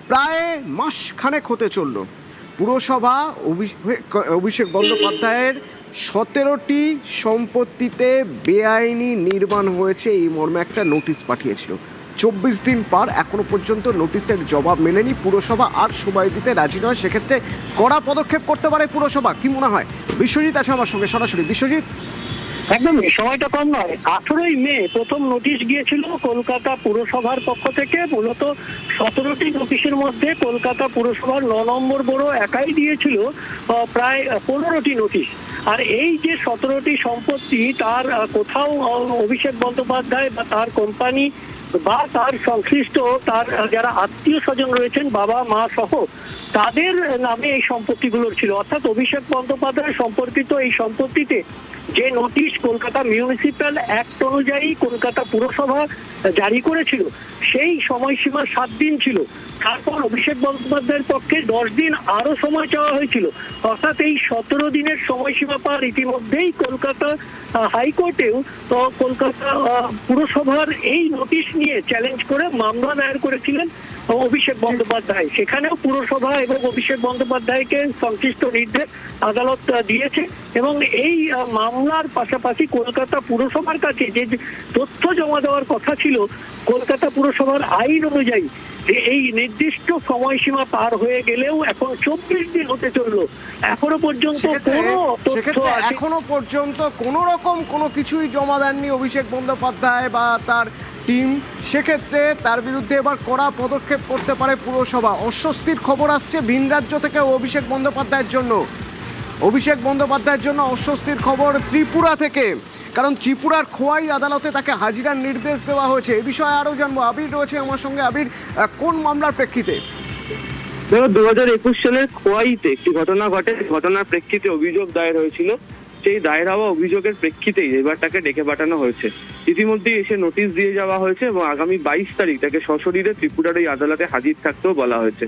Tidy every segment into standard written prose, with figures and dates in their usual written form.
প্রায় মাস খানেক হতে চলল পুরসভা অভিষেক বন্দ্যোপাধ্যায়ের 17টি সম্পত্তিতে বেআইনি নির্মাণ হয়েছে এই মর্মে একটা নোটিশ পাঠিয়েছিল। 24 দিন পর এখনো পর্যন্ত নোটিশের জবাব মেলেনি পুরসভা, আর সময় দিতে রাজি নয়। সেক্ষেত্রে কড়া পদক্ষেপ করতে পারে পুরসভা, কি মনে হয়? বিশ্বজিৎ আছে আমার সঙ্গে সরাসরি। বিশ্বজিৎ, একদমই সময়টা কম নয়। 18ই মে প্রথম নোটিশ গিয়েছিল কলকাতা পুরসভার পক্ষ থেকে। মূলত 17টি নোটিশের মধ্যে কলকাতা পুরসভার 9 নম্বর বড় একাই দিয়েছিল প্রায় 15টি নোটিশ। আর এই যে 17টি সম্পত্তি, তার কোথাও অভিষেক বন্দ্যোপাধ্যায় বা তার কোম্পানি বা তার সংশ্লিষ্ট তার যারা আত্মীয় স্বজন রয়েছেন, বাবা মা সহ, তাদের নামে এই সম্পত্তিগুলো ছিল। অর্থাৎ অভিষেক বন্দ্যোপাধ্যায় সম্পর্কিত এই সম্পত্তিতে যে নোটিশ কলকাতা মিউনিসিপ্যাল অ্যাক্ট অনুযায়ী কলকাতা পুরসভা জারি করেছিল, সেই সময়সীমা 7 দিন ছিল। তারপর অভিষেক বন্দ্যোপাধ্যায়ের পক্ষে 10 দিন আরো সময় চাওয়া হয়েছিল। অর্থাৎ এই 17 দিনের সময়সীমা পার ইতিমধ্যেই কলকাতা হাইকোর্টেও কলকাতা পুরসভার এই নোটিশ নিয়ে চ্যালেঞ্জ করে মামলা দায়ের করেছিলেন অভিষেক বন্দ্যোপাধ্যায়। সেখানেও পুরসভা এবং অভিষেক বন্দ্যোপাধ্যায়কে সংশ্লিষ্ট নির্দেশ আদালত দিয়েছে, এবং এই মামলার পাশাপাশি কলকাতা পুরসভার কাছে যে তথ্য জমা দেওয়ার কথা ছিল, কলকাতা পুরসভার আইন অনুযায়ী যে এই নির্দিষ্ট সময়সীমা পার হয়ে গেলেও এখন 24 দিন হতে চললো, এখনো পর্যন্ত কোনো রকম কোনো কিছুই জমা দেননি অভিষেক বন্দ্যোপাধ্যায় বা তার টিম। সেক্ষেত্রে তার বিরুদ্ধে এবার কড়া পদক্ষেপ করতে পারে পুরসভা। অস্বস্তির খবর আসছে ভিন রাজ্য থেকে অভিষেক বন্দ্যোপাধ্যায়ের জন্য অস্বস্তির খবর ত্রিপুরা থেকে, কারণ ত্রিপুরার খোয়াই আদালতে তাকে হাজিরার নির্দেশ দেওয়া হয়েছে। এই বিষয়ে আরও জানবো। আবির রয়েছে আমার সঙ্গে। আবির, কোন মামলার প্রেক্ষিতে? 2021 সালের খোয়াইতে একটি ঘটনা ঘটে। ঘটনার প্রেক্ষিতে অভিযোগ দায়ের হয়েছিল। সেই দায়ের হওয়া অভিযোগের প্রেক্ষিতেই এবার তাকে ডেকে পাঠানো হয়েছে। ইতিমধ্যেই এসে নোটিশ দিয়ে যাওয়া হয়েছে এবং আগামী 22 তারিখ তাকে সশরীরে ত্রিপুরার এই আদালতে হাজির থাকতেও বলা হয়েছে।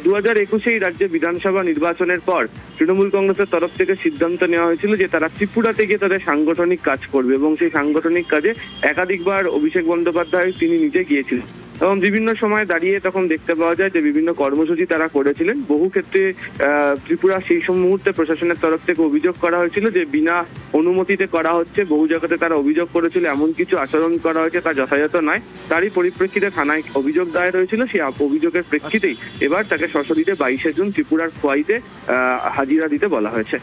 2021 রাজ্যে বিধানসভা নির্বাচনের পর তৃণমূল কংগ্রেসের তরফ থেকে সিদ্ধান্ত নেওয়া হয়েছিল যে তারা ত্রিপুরাতে গিয়ে তাদের সাংগঠনিক কাজ করবে, এবং সেই সাংগঠনিক কাজে একাধিকবার অভিষেক বন্দ্যোপাধ্যায় তিনি নিজে গিয়েছিলেন। এবং বিভিন্ন সময় দাঁড়িয়ে তখন দেখতে পাওয়া যায় যে বিভিন্ন কর্মসূচি তারা করেছিলেন। বহু ক্ষেত্রে ত্রিপুরা সেই মুহূর্তে প্রশাসনের তরফ থেকে অভিযোগ করা হয়েছিল যে বিনা অনুমতিতে করা হচ্ছে। বহু জায়গাতে তারা অভিযোগ করেছিল এমন কিছু আচরণ করা হয়েছে তা যথাযথ নয়। তারই পরিপ্রেক্ষিতে থানায় অভিযোগ দায়ের হয়েছিল। সেই অভিযোগের প্রেক্ষিতেই এবার তাকে সশরীরে 22শে জুন ত্রিপুরার খোয়াইতে হাজিরা দিতে বলা হয়েছে।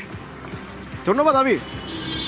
ধন্যবাদ আবির।